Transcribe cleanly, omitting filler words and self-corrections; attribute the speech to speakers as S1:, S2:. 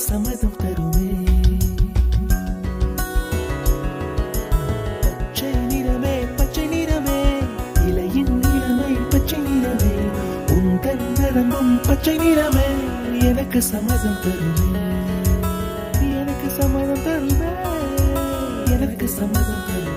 S1: சம்மதம் தருமே. பச்சை நிறமே பச்சை நிறமே, இலையின் நிறமை பச்சை நிறமே, உந்தன் நரம்பும் பச்சை நிறமே, எனக்கு சம்மதம் தருமே, எனக்கு சம்மதம் தருமே, எனக்கு சம்மதம் தருமே.